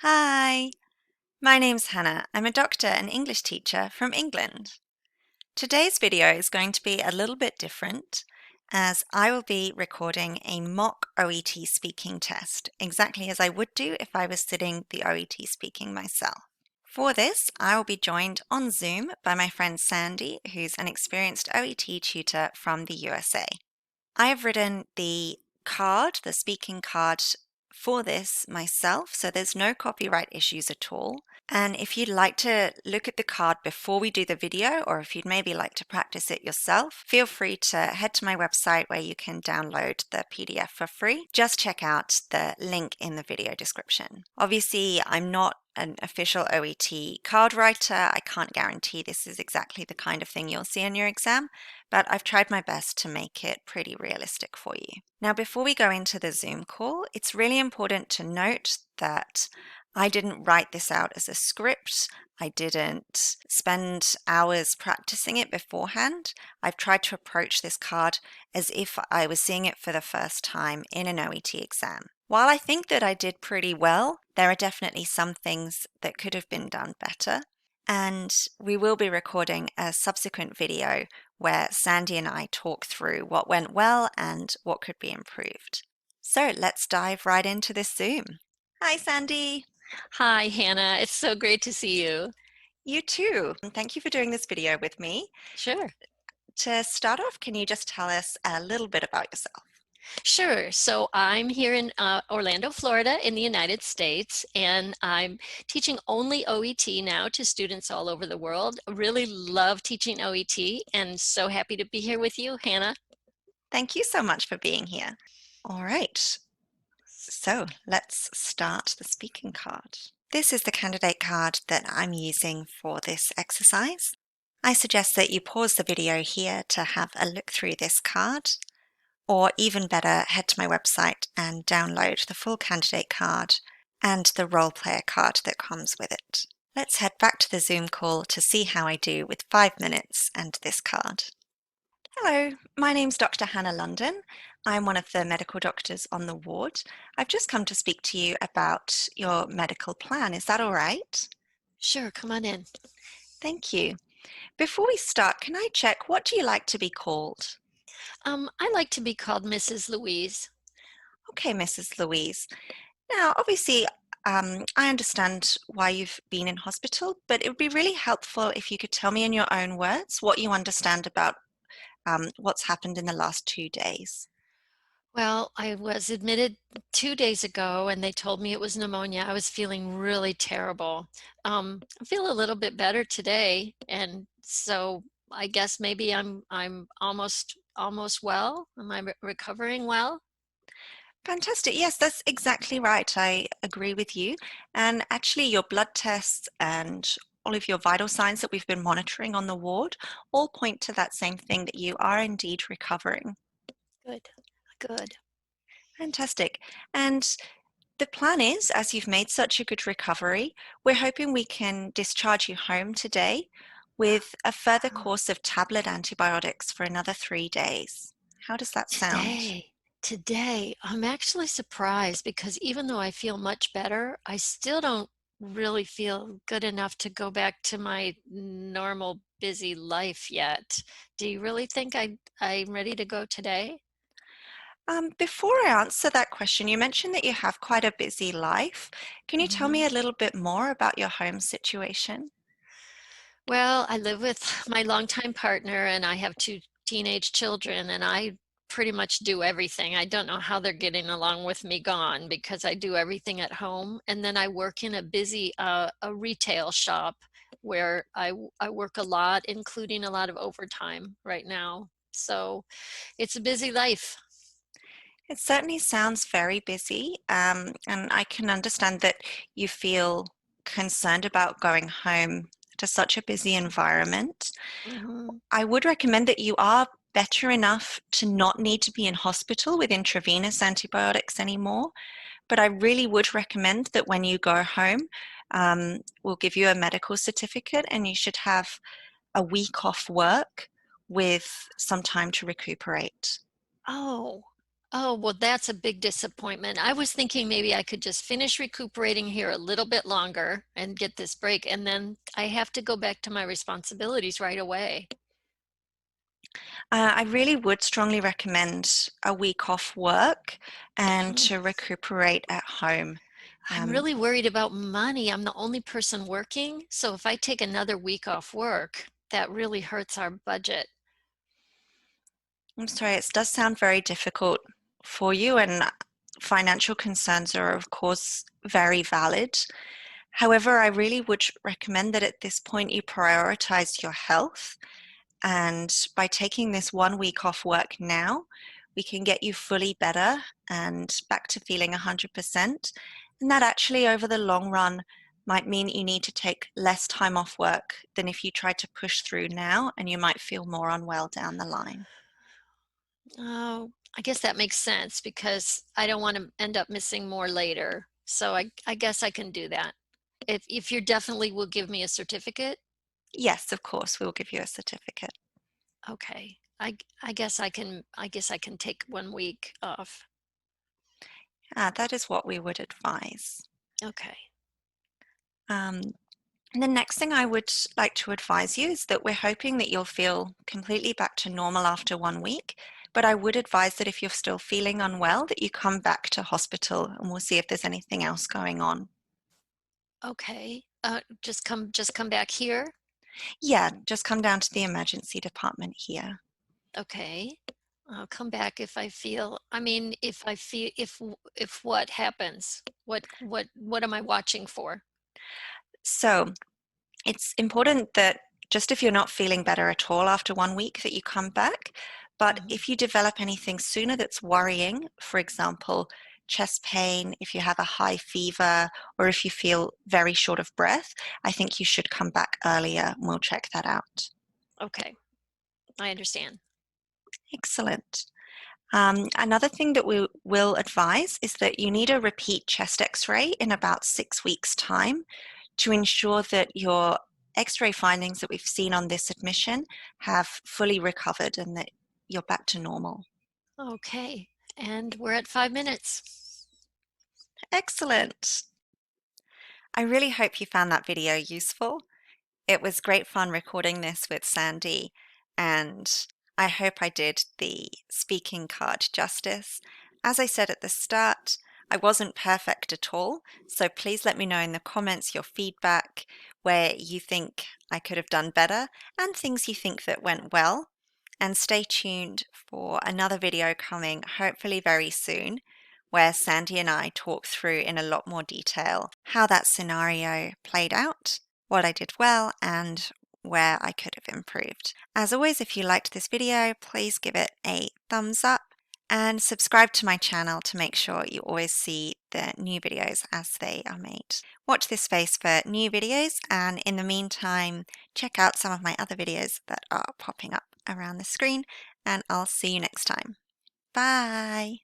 Hi, my name's Hannah. I'm a doctor and English teacher from England. Today's video is going to be a little bit different as I will be recording a mock OET speaking test, exactly as I would do if I was sitting the OET speaking myself. For this, I will be joined on Zoom by my friend Sandy, who's an experienced OET tutor from the USA. I have written the speaking card for this myself, so there's no copyright issues at all. And if you'd like to look at the card before we do the video, or if you'd maybe like to practice it yourself, feel free to head to my website where you can download the PDF for free. Just check out the link in the video description. Obviously, I'm not an official OET card writer. I can't guarantee this is exactly the kind of thing you'll see in your exam, but I've tried my best to make it pretty realistic for you. Now, before we go into the Zoom call, it's really important to note that I didn't write this out as a script. I didn't spend hours practicing it beforehand. I've tried to approach this card as if I was seeing it for the first time in an OET exam. While I think that I did pretty well, there are definitely some things that could have been done better. And we will be recording a subsequent video where Sandy and I talk through what went well and what could be improved. So let's dive right into this Zoom. Hi, Sandy. Hi, Hannah. It's so great to see you. You too. And thank you for doing this video with me. Sure. To start off, can you just tell us a little bit about yourself? Sure. So I'm here in Orlando, Florida, in the United States, and I'm teaching only OET now to students all over the world. Really love teaching OET and so happy to be here with you, Hannah. Thank you so much for being here. All right. So let's start the speaking card. This is the candidate card that I'm using for this exercise. I suggest that you pause the video here to have a look through this card, or even better, head to my website and download the full candidate card and the role player card that comes with it. Let's head back to the Zoom call to see how I do with 5 minutes and this card. Hello, my name's Dr. Hannah London. I'm one of the medical doctors on the ward. I've just come to speak to you about your medical plan. Is that all right? Sure, come on in. Thank you. Before we start, can I check, what do you like to be called? I like to be called Mrs. Louise. Okay, Mrs. Louise. Now, obviously, I understand why you've been in hospital, but it would be really helpful if you could tell me in your own words what you understand about what's happened in the last 2 days. Well, I was admitted 2 days ago and they told me it was pneumonia. I was feeling really terrible. I feel a little bit better today, and so I guess maybe I'm almost well. Am I recovering well? Fantastic. Yes, that's exactly right. I agree with you. And actually, your blood tests and all of your vital signs that we've been monitoring on the ward all point to that same thing, that you are indeed recovering. Good, good. Fantastic. And the plan is, as you've made such a good recovery, we're hoping we can discharge you home today with a further course of tablet antibiotics for another 3 days. How does that sound? Today, I'm actually surprised because even though I feel much better, I still don't really feel good enough to go back to my normal busy life yet. Do you really think I'm ready to go today? Before I answer that question, you mentioned that you have quite a busy life. Can you tell me Mhm. a little bit more about your home situation? Well, I live with my longtime partner and I have two teenage children, and I pretty much do everything. I don't know how they're getting along with me gone because I do everything at home. And then I work in a busy a retail shop where I work a lot, including a lot of overtime right now. So it's a busy life. It certainly sounds very busy, and I can understand that you feel concerned about going home to such a busy environment. Mhm. I would recommend that you are better enough to not need to be in hospital with intravenous antibiotics anymore. But I really would recommend that when you go home, we'll give you a medical certificate and you should have a week off work with some time to recuperate. Oh. Oh, well, that's a big disappointment. I was thinking maybe I could just finish recuperating here a little bit longer and get this break, and then I have to go back to my responsibilities right away. I really would strongly recommend a week off work and Oh, to recuperate at home. I'm Um, really worried about money. I'm the only person working, so if I take another week off work, that really hurts our budget. I'm sorry, it does sound very difficult for you, and financial concerns are, of course, very valid. However, I really would recommend that at this point you prioritize your health. And by taking this 1 week off work now, we can get you fully better and back to feeling 100%. And that actually, over the long run, might mean you need to take less time off work than if you tried to push through now, and you might feel more unwell down the line. Oh, I guess that makes sense because I don't want to end up missing more later. So I guess I can do that. If you definitely will give me a certificate, Yes, of course, we will give you a certificate. okay. I guess I can take 1 week off. That is what we would advise. Okay. Um, the next thing I would like to advise you is that we're hoping that you'll feel completely back to normal after 1 week. But I would advise that if you're still feeling unwell, that you come back to hospital and we'll see if there's anything else going on. Okay. Just come back here. Yeah, just come down to the emergency department here. Okay. I'll come back if I feel, I mean, if I feel, if what happens, what am I watching for? So it's important that just if you're not feeling better at all after 1 week, that you come back. But Mhm. if you develop anything sooner that's worrying, for example, chest pain, if you have a high fever, or if you feel very short of breath, I think you should come back earlier and we'll check that out. Okay. I understand. Excellent. Another thing that we will advise is that you need a repeat chest x ray in about 6 weeks' time to ensure that your x ray findings that we've seen on this admission have fully recovered and that you're back to normal. Okay. And we're at 5 minutes. Excellent. I really hope you found that video useful. It was great fun recording this with Sandy, and I hope I did the speaking card justice. As I said at the start, I wasn't perfect at all, so please let me know in the comments your feedback, where you think I could have done better, and things you think that went well. And stay tuned for another video coming hopefully very soon, where Sandy and I talk through in a lot more detail how that scenario played out, what I did well, and where I could have improved. As always, if you liked this video, please give it a thumbs up and subscribe to my channel to make sure you always see the new videos as they are made. Watch this space for new videos, and in the meantime, check out some of my other videos that are popping up around the screen, and I'll see you next time. Bye!